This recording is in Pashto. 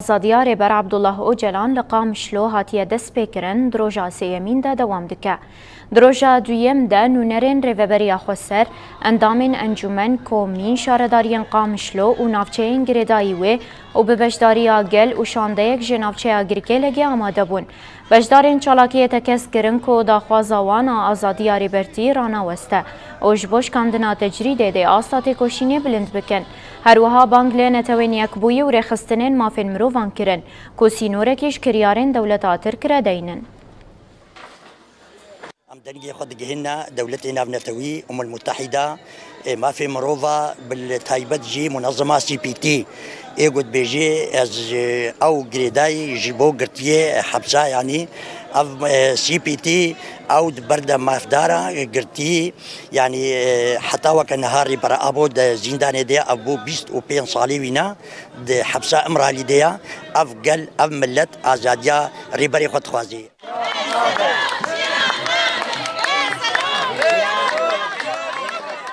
زادیار بر عبدالله اوجلان لقام شلو هاتیه دست پیکرن دروژا سیمین دا دوام دکه. دروژا دویم دا نونرین ریوبری خوستر اندامین انجومن کومین شاردارین قام شلو و نافچهین گریدایی و به بشداری آگل و شانده یک جنافچه آگرکه لگه آماده بون. بشدارین چالاکیه تکس گرن که داخوازوان آزادیاری برتی رانا وسته. اوش بوش کندنا تجریده ده آستات کوشینی بلند بکن. هروها بانگل نتوین یک بوی و رخستنین مافین مروفان کرن که سینورکیش کریارین دولت آتر کرده اینن. دنجي خد جهنا دولتنا بنتوي المتحدة ما في مروفا بالتايبت جي منظمة CPT يقول بيجي از او جريداي جيبو قرتيه حبسة يعني او CPT او برده مافدارا قرتيه يعني حتى وقت نهاري برا ابو زندان دي ابو بيست و بين صالي وينا حبسة امرالي دي افقل ام ملت ازاديا ريبري خد خوازي